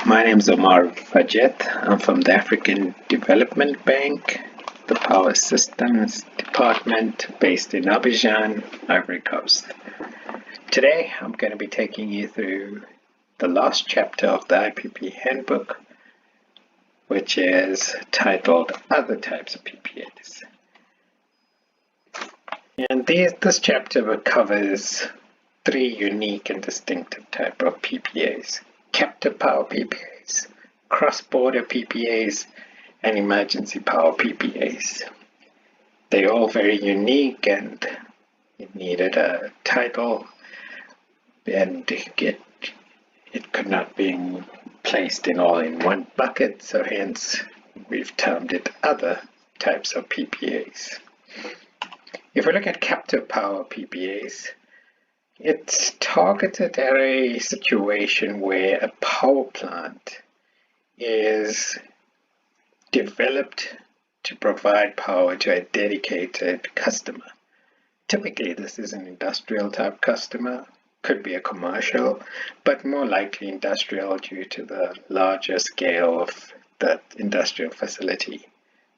My name is Omar Fajet. I'm from the African Development Bank, the Power Systems Department based in Abidjan, Ivory Coast. Today, I'm going to be taking you through the last chapter of the IPP Handbook, which is titled Other Types of PPAs. And this chapter covers three unique and distinctive types of PPAs: captive power PPAs, cross-border PPAs, and emergency power PPAs. They're all very unique, and it needed a title, and it could not be placed in one bucket, so hence we've termed it other types of PPAs. If we look at captive power PPAs, it's targeted at a situation where a power plant is developed to provide power to a dedicated customer. Typically, this is an industrial type customer, could be a commercial, but more likely industrial due to the larger scale of that industrial facility.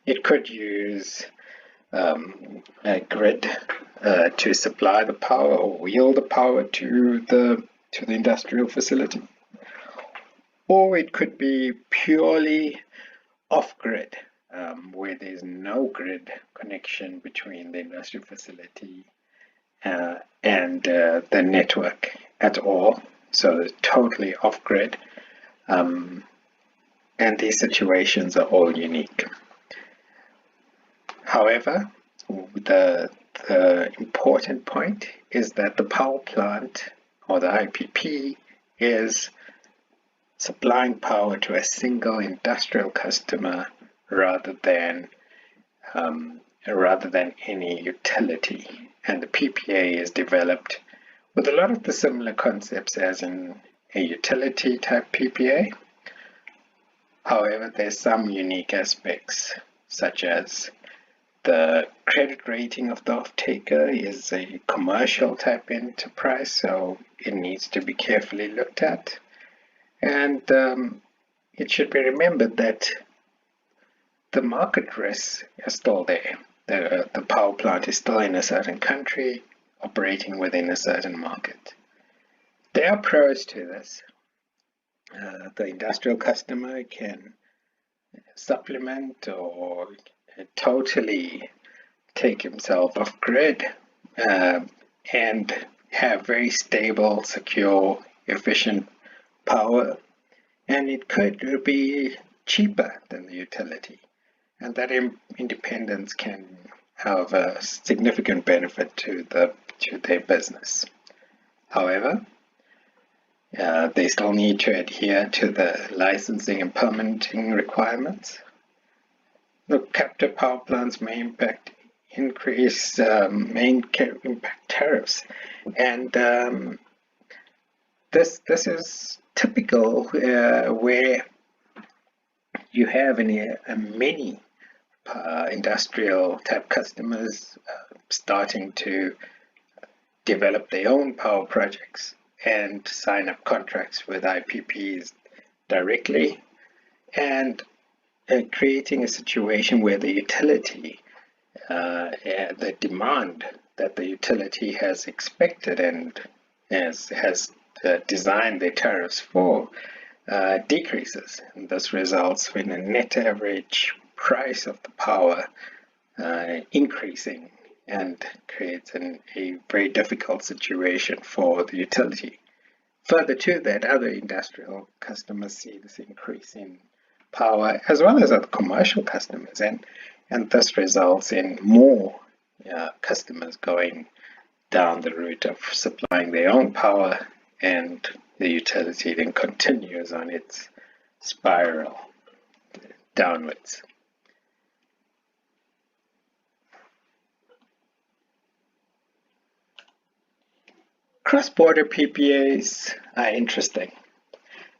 It could use a grid to supply the power or wheel the power to the industrial facility, or it could be purely off-grid, where there's no grid connection between the industrial facility and the network at all, so totally off-grid, and these situations are all unique. However, the important point is that the power plant, or the IPP, is supplying power to a single industrial customer rather than any utility. And the PPA is developed with a lot of the similar concepts as in a utility type PPA. However, there's some unique aspects, such as the credit rating of the off-taker is a commercial type enterprise, so it needs to be carefully looked at. And it should be remembered that the market risks are still there. The power plant is still in a certain country, operating within a certain market. There are pros to this. The industrial customer can supplement or totally take himself off grid and have very stable, secure, efficient power, and it could be cheaper than the utility, and that independence can have a significant benefit to their business. However, they still need to adhere to the licensing and permitting requirements. The captive power plants may impact tariffs, and this is typical where you have many industrial type customers starting to develop their own power projects and sign up contracts with IPPs directly, and creating a situation where the utility, the demand that the utility has expected and has designed their tariffs for, decreases. And this results in a net average price of the power increasing, and creates a very difficult situation for the utility. Further to that, other industrial customers see this increase in power, as well as other commercial customers, and this results in more customers going down the route of supplying their own power, and the utility then continues on its spiral downwards. Cross-border PPAs are interesting.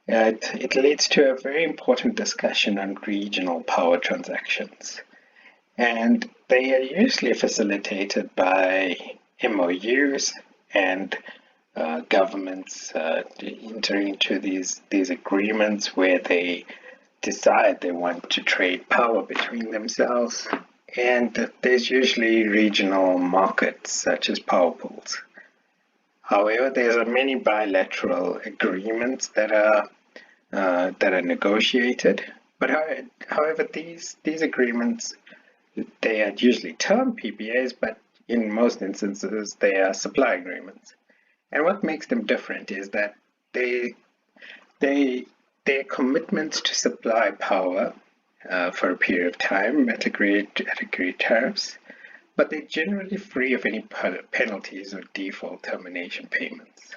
It leads to a very important discussion on regional power transactions, and they are usually facilitated by MOUs and governments enter into these agreements where they decide they want to trade power between themselves, and there's usually regional markets such as power pools. However, there's many bilateral agreements that are negotiated. But however, these agreements, they are usually termed PPAs, but in most instances they are supply agreements. And what makes them different is that they their commitments to supply power for a period of time at agreed tariffs, but they're generally free of any penalties or default termination payments.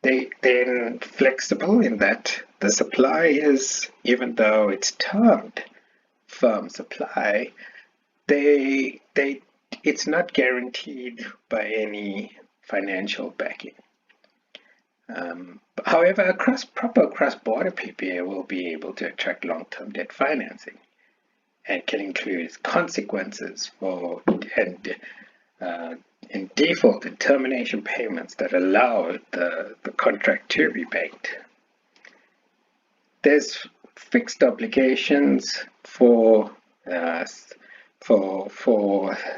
They're flexible in that the supply is, even though it's termed firm supply, it's not guaranteed by any financial backing. However, a proper cross-border PPA will be able to attract long-term debt financing and can include consequences for in default and termination payments that allow the contract to be paid. There's fixed obligations for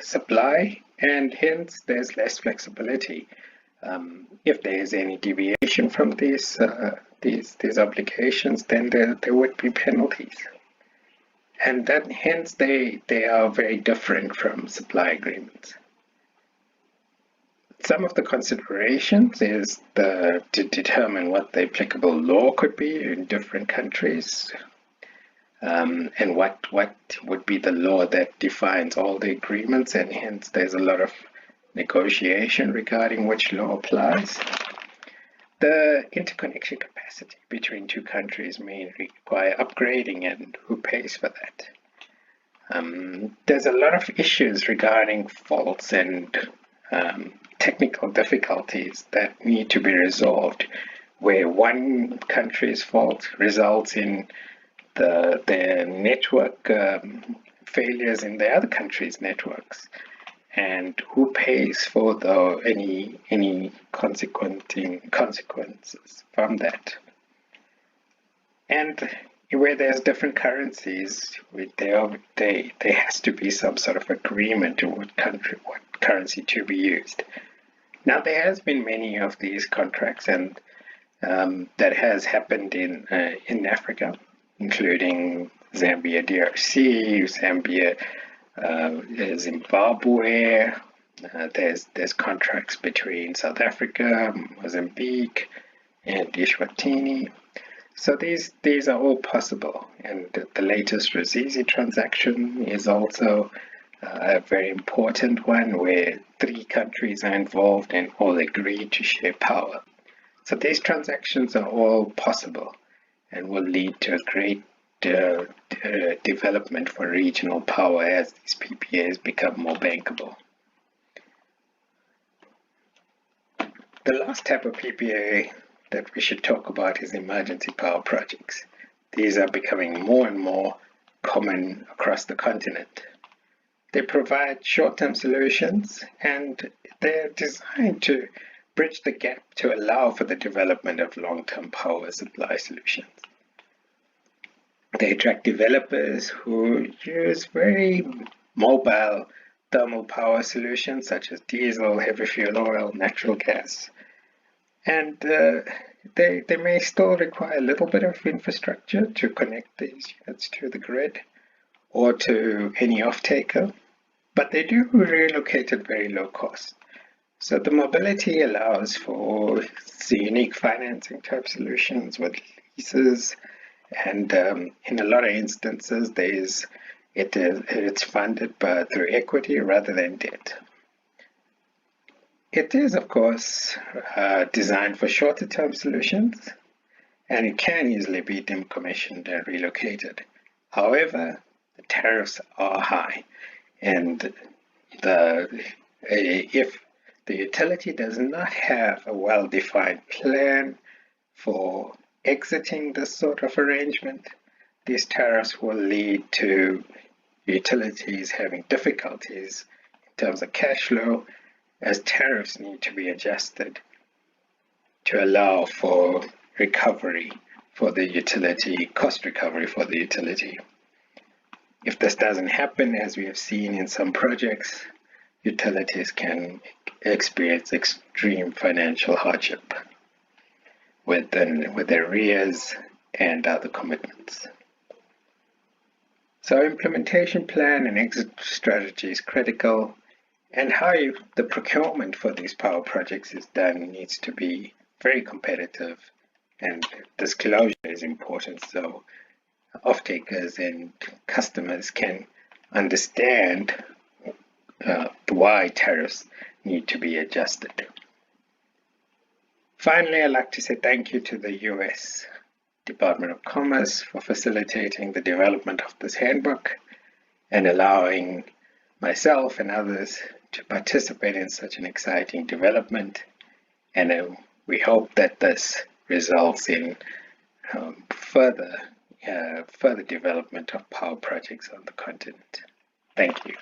supply, and hence there's less flexibility. If there is any deviation from these obligations, then there would be penalties, and that hence they are very different from supply agreements. Some of the considerations is to determine what the applicable law could be in different countries, and what would be the law that defines all the agreements, and hence there's a lot of negotiation regarding which law applies. The interconnection capacity between two countries may require upgrading, and who pays for that? There's a lot of issues regarding faults and technical difficulties that need to be resolved, where one country's fault results in the network failures in the other country's networks, and who pays for any consequences from that. And where there's different currencies, there has to be some sort of agreement to what currency to be used. Now, there has been many of these contracts, and that has happened in Africa, including Zambia, DRC, Zambia, Zimbabwe. There's contracts between South Africa, Mozambique, and Eswatini. So these are all possible, and the latest Ruzizi transaction is also a very important one, where 3 countries are involved and all agree to share power. So these transactions are all possible and will lead to a great development for regional power as these PPAs become more bankable. The last type of PPA that we should talk about is emergency power projects. These are becoming more and more common across the continent. They provide short-term solutions, and they're designed to bridge the gap to allow for the development of long-term power supply solutions. They attract developers who use very mobile thermal power solutions such as diesel, heavy fuel oil, natural gas. And they may still require a little bit of infrastructure to connect these units to the grid or to any off-taker, but they do relocate at very low cost. So the mobility allows for unique financing type solutions with leases, and in a lot of instances it's funded through equity rather than debt. It is, of course, designed for shorter term solutions, and it can easily be decommissioned and relocated. However, the tariffs are high, and if the utility does not have a well-defined plan for exiting this sort of arrangement, these tariffs will lead to utilities having difficulties in terms of cash flow, as tariffs need to be adjusted to allow for recovery for the utility, cost recovery for the utility. If this doesn't happen, as we have seen in some projects, utilities can experience extreme financial hardship with arrears and other commitments. So implementation plan and exit strategy is critical, and how the procurement for these power projects is done needs to be very competitive, and disclosure is important so off-takers and customers can understand why tariffs need to be adjusted. Finally, I'd like to say thank you to the US Department of Commerce for facilitating the development of this handbook and allowing myself and others to participate in such an exciting development. And we hope that this results in further development of power projects on the continent. Thank you.